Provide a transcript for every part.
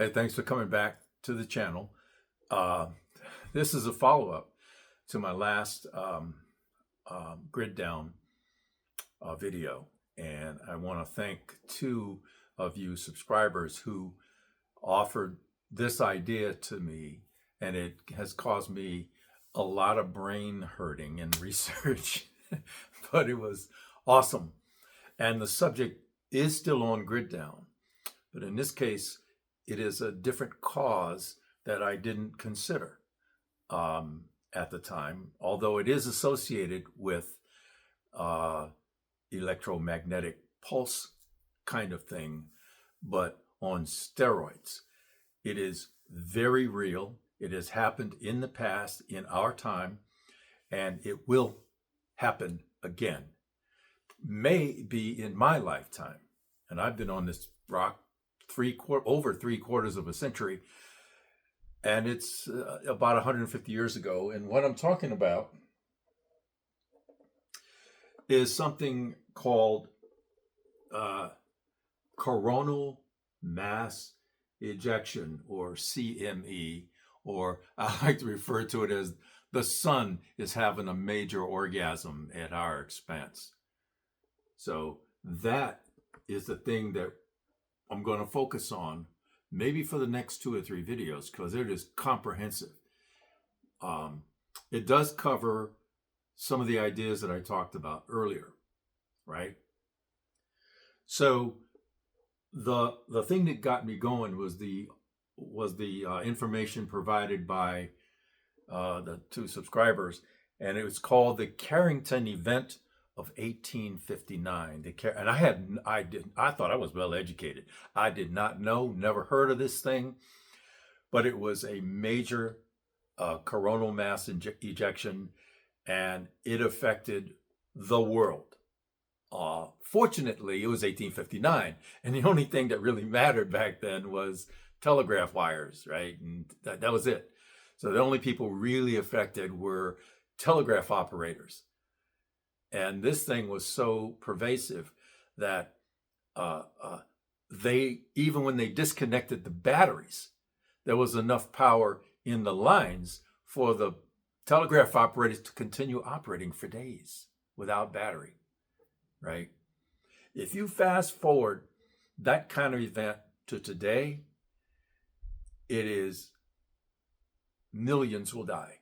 Hey, thanks for coming back to the channel. Uh, this is a follow-up to my last grid down video. And I want to thank two of you subscribers who offered this idea to me, and it has caused me a lot of brain hurting and research, but it was awesome. And the subject is still on grid down, but in this case, it is a different cause that I didn't consider at the time, although it is associated with electromagnetic pulse kind of thing, but on steroids. It is very real. It has happened in the past, in our time, and it will happen again. May be in my lifetime. And I've been on this rock over 3/4 of a century, and it's about 150 years ago. And what I'm talking about is something called Coronal Mass Ejection, or CME, or I like to refer to it as the sun is having a major orgasm at our expense. So that is the thing that I'm going to focus on, maybe for the next 2 or 3 videos, because it is comprehensive. It does cover some of the ideas that I talked about earlier, right? So the thing that got me going was the information provided by the 2 subscribers, and it was called the Carrington Event of 1859. And I thought I was well educated. I did not know, never heard of this thing, but it was a major coronal mass ejection, and it affected the world. Fortunately, it was 1859, and the only thing that really mattered back then was telegraph wires, right? And that was it. So the only people really affected were telegraph operators. And this thing was so pervasive that even when they disconnected the batteries, there was enough power in the lines for the telegraph operators to continue operating for days without battery, right? If you fast forward that kind of event to today, it is millions will die.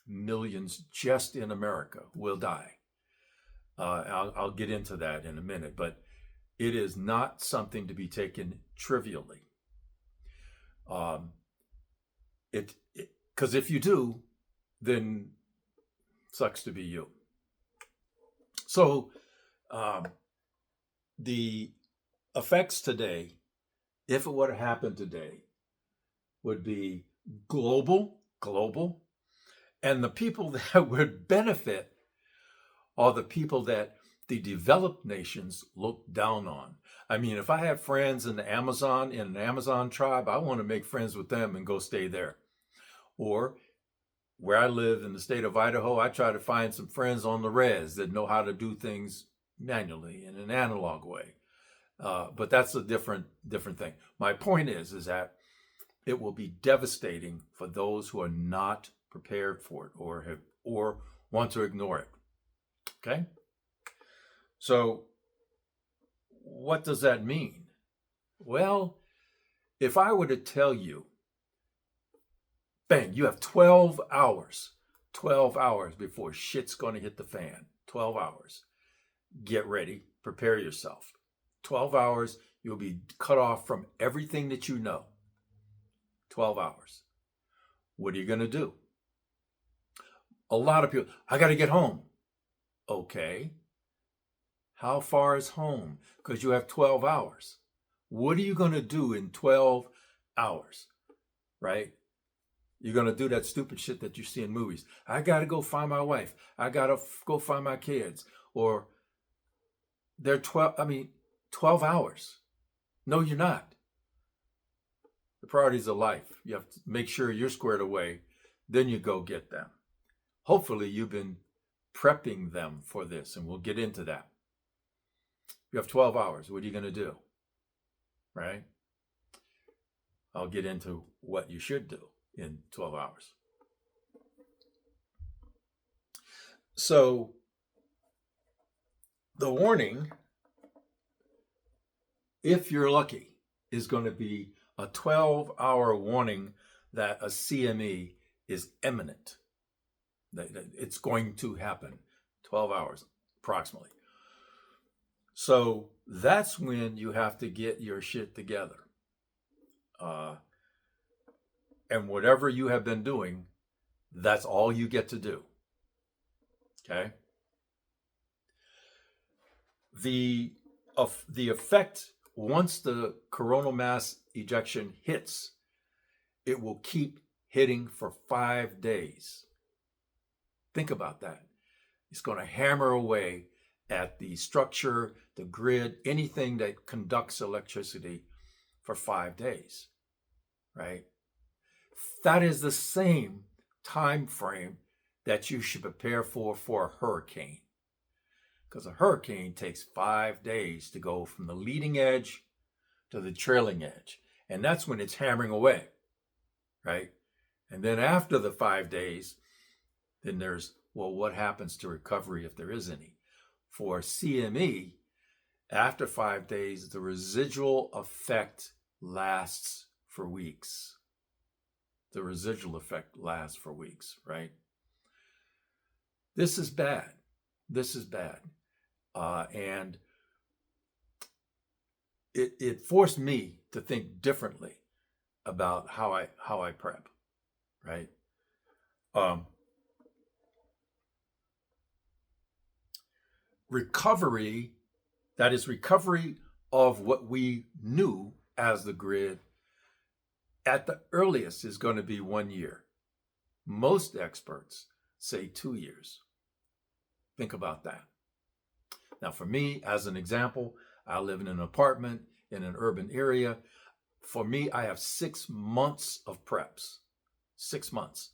Millions just in America will die. I'll get into that in a minute, but it is not something to be taken trivially. Because if you do, then sucks to be you. So the effects today, if it were to happen today, would be global, and the people that would benefit are the people that the developed nations look down on. I mean, if I have friends in the Amazon, in an Amazon tribe, I want to make friends with them and go stay there. Or where I live in the state of Idaho, I try to find some friends on the res that know how to do things manually in an analog way. But that's a different thing. My point is that it will be devastating for those who are not prepared for it or want to ignore it. Okay? So what does that mean? Well, if I were to tell you, bang, you have 12 hours before shit's going to hit the fan. 12 hours. Get ready. Prepare yourself. 12 hours, you'll be cut off from everything that you know. 12 hours. What are you going to do? A lot of people, I got to get home. Okay. How far is home? Because you have 12 hours. What are you going to do in 12 hours? Right? You're going to do that stupid shit that you see in movies. I got to go find my wife. I got to go find my kids. Or they're 12 hours. No, you're not. The priorities of life. You have to make sure you're squared away. Then you go get them. Hopefully you've been prepping them for this, and we'll get into that. You have 12 hours. What are you going to do? Right? I'll get into what you should do in 12 hours. So the warning, if you're lucky, is going to be a 12-hour warning that a CME is imminent. It's going to happen. 12 hours approximately. So that's when you have to get your shit together. And whatever you have been doing, that's all you get to do. Okay? The effect, once the coronal mass ejection hits, it will keep hitting for 5 days. Think about that. It's going to hammer away at the structure, the grid, anything that conducts electricity for 5 days, right? That is the same time frame that you should prepare for a hurricane. Because a hurricane takes 5 days to go from the leading edge to the trailing edge. And that's when it's hammering away, right? And then after the 5 days, then there's, well, what happens to recovery if there is any? For CME, after 5 days, the residual effect lasts for weeks. The residual effect lasts for weeks, right? This is bad. This is bad. And it forced me to think differently about how I prep, right? Recovery, that is recovery of what we knew as the grid, at the earliest is going to be 1 year. Most experts say 2 years. Think about that. Now, for me, as an example, I live in an apartment in an urban area. For me, I have 6 months of preps. 6 months.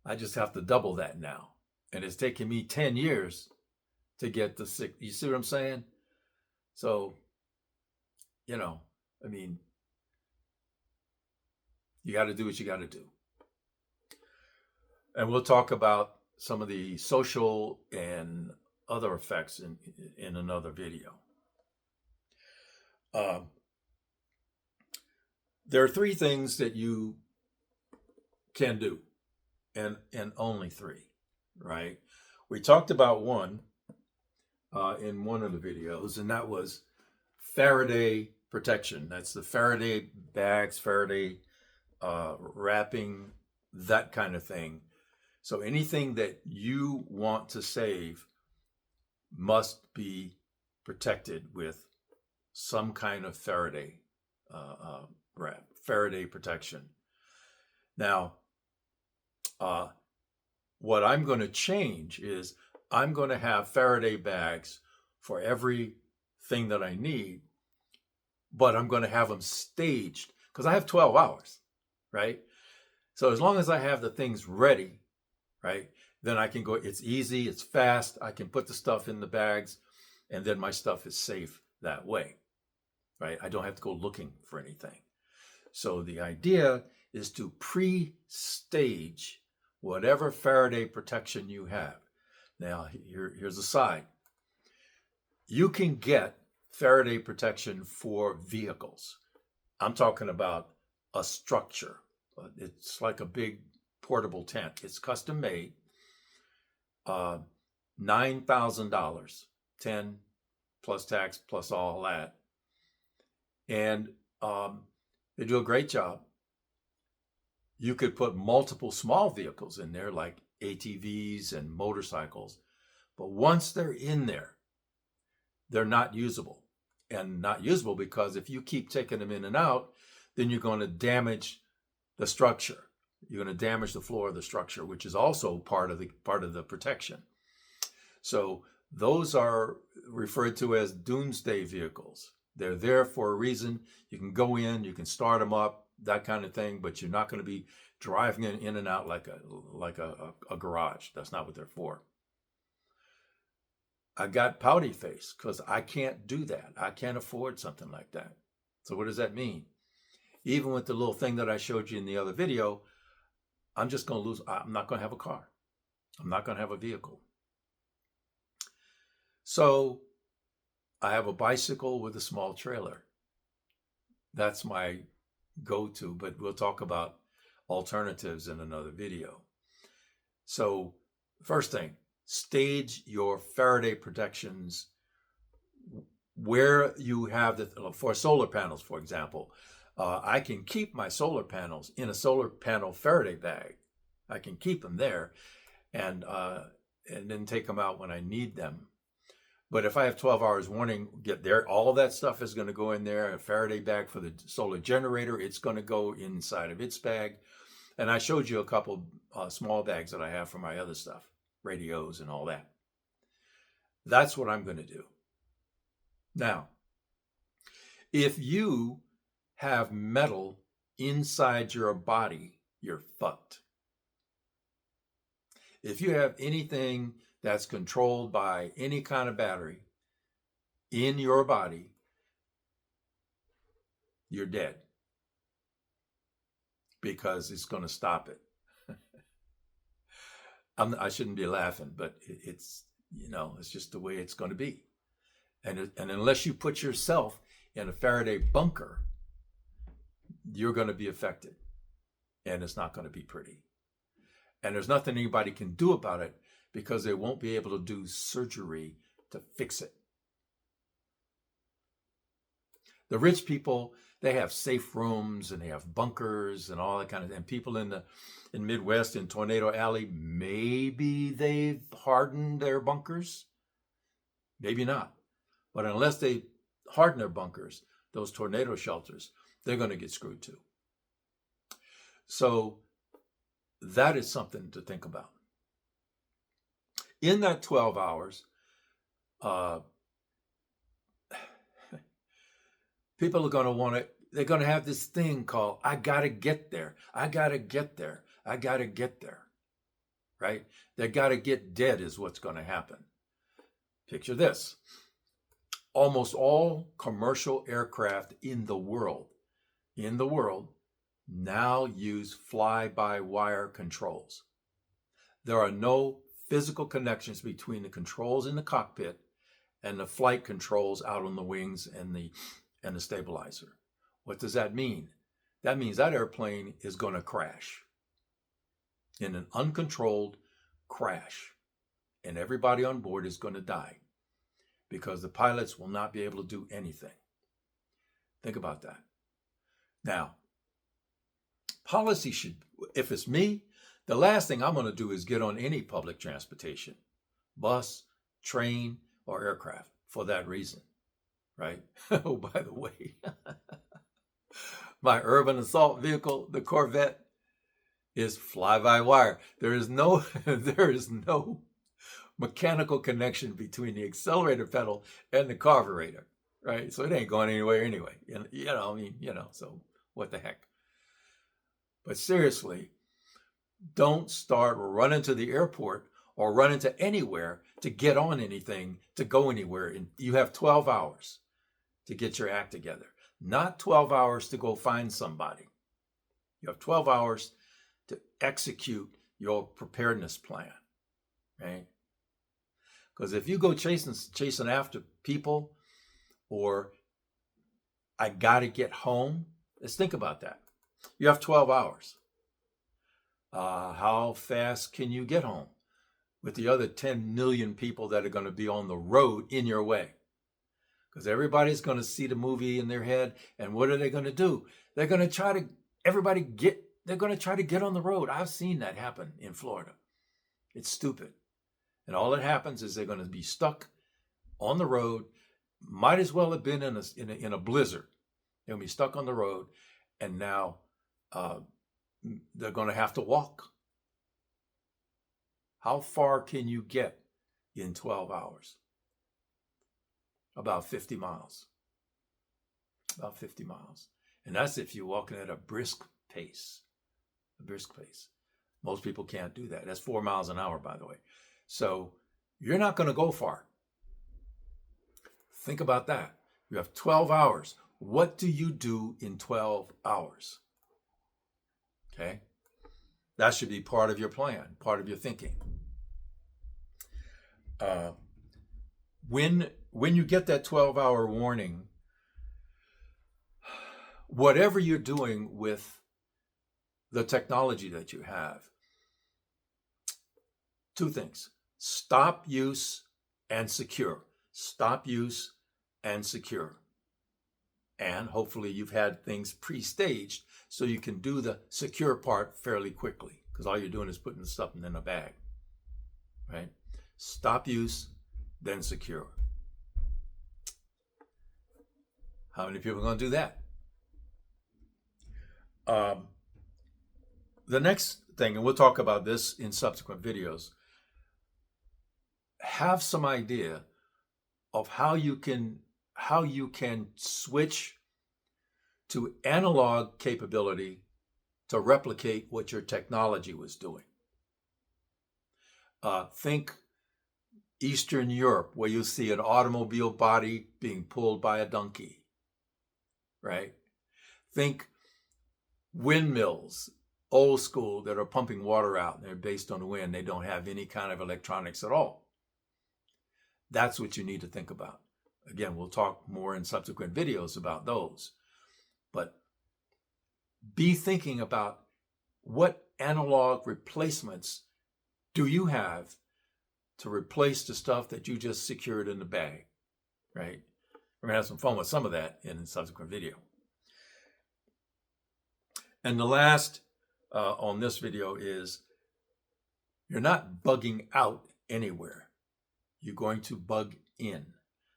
I just have to double that now. And it's taken me 10 years to get the 6. You see what I'm saying? So, I mean, you got to do what you got to do. And we'll talk about some of the social and other effects in another video. There are 3 things that you can do, and only 3, right? We talked about one in one of the videos, and that was Faraday protection. That's the Faraday bags, Faraday wrapping, that kind of thing. So anything that you want to save must be protected with some kind of Faraday wrap, Faraday protection. Now, what I'm going to change is I'm going to have Faraday bags for everything that I need, but I'm going to have them staged because I have 12 hours, right? So as long as I have the things ready, right, then I can go, it's easy, it's fast, I can put the stuff in the bags, and then my stuff is safe that way, right? I don't have to go looking for anything. So the idea is to pre-stage whatever Faraday protection you have. Now, here's a side. You can get Faraday protection for vehicles. I'm talking about a structure. It's like a big portable tent. It's custom made. $9,000, 10 plus tax plus all that. And they do a great job. You could put multiple small vehicles in there, like ATVs and motorcycles. But once they're in there, they're not usable. And not usable because if you keep taking them in and out, then you're going to damage the structure. You're going to damage the floor of the structure, which is also part of the protection. So those are referred to as doomsday vehicles. They're there for a reason. You can go in, you can start them up, that kind of thing, but you're not going to be driving in and out like a garage. That's not what they're for. I got pouty face because I can't do that. I can't afford something like that. So what does that mean? even with the little thing that I showed you in the other video, I'm just going to lose. I'm not going to have a car. I'm not going to have a vehicle. So I have a bicycle with a small trailer. That's my go-to, but we'll talk about alternatives in another video. So first thing, stage your Faraday protections where you have for solar panels, for example. I can keep my solar panels in a solar panel Faraday bag. I can keep them there and then take them out when I need them. But if I have 12 hours warning, get there, all of that stuff is going to go in there. A Faraday bag for the solar generator, it's going to go inside of its bag. And I showed you a couple small bags that I have for my other stuff, radios and all that. That's what I'm going to do. Now, if you have metal inside your body, you're fucked. If you have anything that's controlled by any kind of battery in your body, you're dead, because it's going to stop it. I shouldn't be laughing, but it's, it's just the way it's going to be. And unless you put yourself in a Faraday bunker, you're going to be affected, and it's not going to be pretty. And there's nothing anybody can do about it, because they won't be able to do surgery to fix it. The rich people, they have safe rooms and they have bunkers and all that kind of thing. And people in Midwest, in Tornado Alley, maybe they've hardened their bunkers. Maybe not. But unless they harden their bunkers, those tornado shelters, they're going to get screwed too. So that is something to think about. In that 12 hours, people are going to want to, they're going to have this thing called, I got to get there. I got to get there. I got to get there. Right? They got to get dead is what's going to happen. Picture this. Almost all commercial aircraft in the world now use fly-by-wire controls. There are no physical connections between the controls in the cockpit and the flight controls out on the wings and the stabilizer. What does that mean? That means that airplane is going to crash in an uncontrolled crash, and everybody on board is going to die because the pilots will not be able to do anything. Think about that. Now, policy should, if it's me, the last thing I'm going to do is get on any public transportation, bus, train, or aircraft for that reason, right? Oh, by the way, my urban assault vehicle, the Corvette, is fly-by-wire. There is no mechanical connection between the accelerator pedal and the carburetor, right? So it ain't going anywhere anyway. So what the heck? But seriously, don't start running to the airport or run into anywhere to get on anything, to go anywhere. You have 12 hours to get your act together, not 12 hours to go find somebody. You have 12 hours to execute your preparedness plan, right? Because if you go chasing after people, or I got to get home, let's think about that. You have 12 hours. How fast can you get home with the other 10 million people that are going to be on the road in your way? Because everybody's going to see the movie in their head, and what are they going to do? They're going to try to get on the road. I've seen that happen in Florida. It's stupid. And all that happens is they're going to be stuck on the road. Might as well have been in a blizzard. They'll be stuck on the road, and now they're going to have to walk. How far can you get in 12 hours? About 50 miles. About 50 miles. And that's if you're walking at a brisk pace. A brisk pace. Most people can't do that. That's 4 miles an hour, by the way. So you're not going to go far. Think about that. You have 12 hours. What do you do in 12 hours? Okay. That should be part of your plan, part of your thinking. When you get that 12-hour warning, whatever you're doing with the technology that you have, two things: stop use and secure. Stop use and secure. And hopefully you've had things pre-staged so you can do the secure part fairly quickly, because all you're doing is putting the stuff in a bag, right? Stop use, then secure. How many people are going to do that? The next thing, and we'll talk about this in subsequent videos, have some idea of how you can switch to analog capability to replicate what your technology was doing. Think Eastern Europe, where you see an automobile body being pulled by a donkey, right? Think windmills, old school, that are pumping water out, and they're based on the wind. They don't have any kind of electronics at all. That's what you need to think about. Again, we'll talk more in subsequent videos about those. But be thinking about what analog replacements do you have to replace the stuff that you just secured in the bag, right? We're going to have some fun with some of that in a subsequent video. And the last on this video is, you're not bugging out anywhere. You're going to bug in.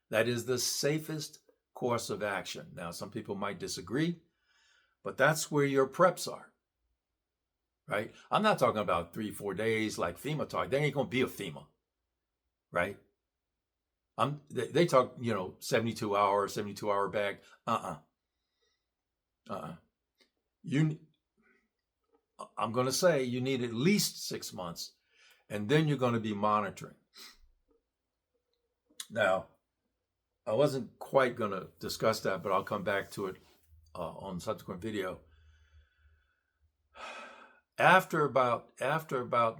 That is the safest course of action. Now, some people might disagree, but that's where your preps are, right? I'm not talking about 3-4 days like FEMA talk. There ain't going to be a FEMA, right? They talk, 72 hour bag. I'm going to say you need at least 6 months, and then you're going to be monitoring. Now, I wasn't quite going to discuss that, but I'll come back to it on subsequent video. After about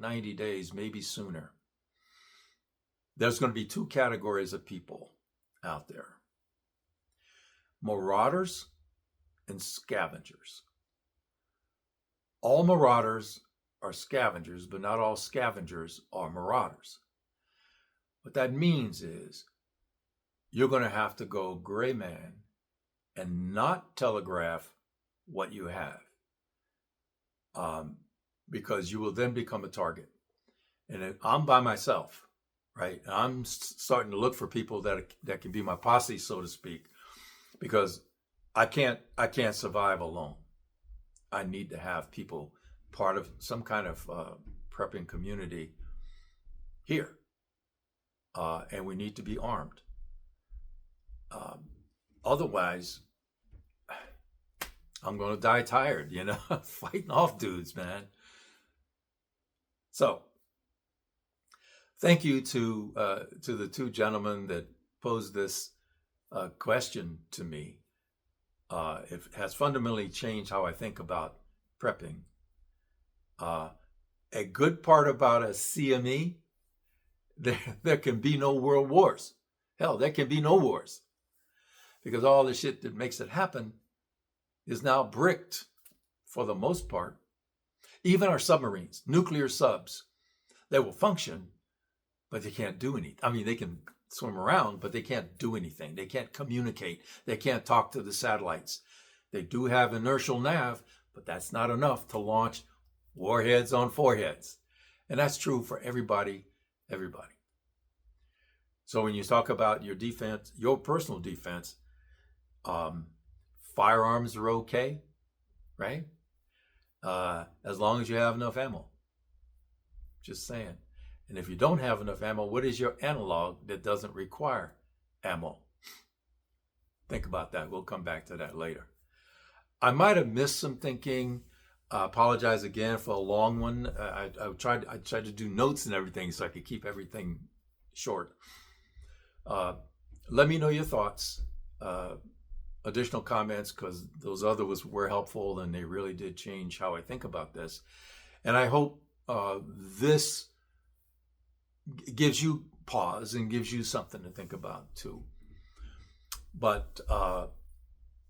90 days, maybe sooner, there's going to be two categories of people out there: marauders and scavengers. All marauders are scavengers, but not all scavengers are marauders. What that means is you're going to have to go gray man and not telegraph what you have, because you will then become a target. And I'm by myself, right? I'm starting to look for people that can be my posse, so to speak, because I can't survive alone. I need to have people part of some kind of prepping community here. And we need to be armed. Otherwise, I'm going to die tired, fighting off dudes, man. So, thank you to the two gentlemen that posed this question to me. It has fundamentally changed how I think about prepping. A good part about a CME, there can be no world wars. Hell, there can be no wars, because all the shit that makes it happen is now bricked for the most part. Even our submarines, nuclear subs, they will function, but they can't do anything. I mean, they can swim around, but they can't do anything. They can't communicate. They can't talk to the satellites. They do have inertial nav, but that's not enough to launch warheads on foreheads. And that's true for everybody. So when you talk about your defense, your personal defense, firearms are okay, right? As long as you have enough ammo. Just saying. And if you don't have enough ammo, what is your analog that doesn't require ammo? Think about that. We'll come back to that later. I might have missed some thinking. I apologize again for a long one. I tried to do notes and everything so I could keep everything short. Let me know your thoughts. additional comments because those others were helpful and they really did change how I think about this. And I hope this gives you pause and gives you something to think about too. But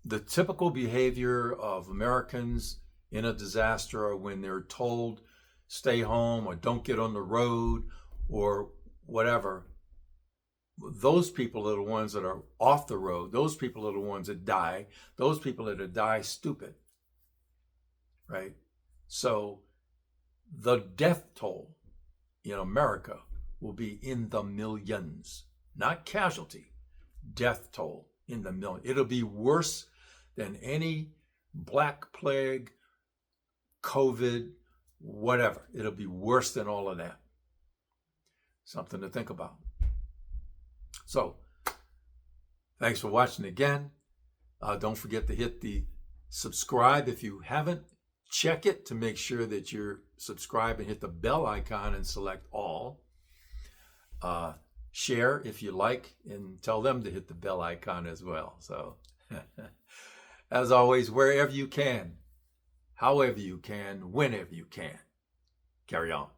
the typical behavior of Americans in a disaster, or when they're told stay home or don't get on the road or whatever, those people are the ones that are off the road. Those people are the ones that die. Those people that die stupid, right? So the death toll in America will be in the millions, not casualty, death toll in the millions. It'll be worse than any Black Plague, COVID, whatever. It'll be worse than all of that. Something to think about. So, thanks for watching again. Don't forget to hit the subscribe if you haven't. Check it to make sure that you're subscribed and hit the bell icon and select all. Share if you like and tell them to hit the bell icon as well. So, as always, wherever you can, however you can, whenever you can, carry on.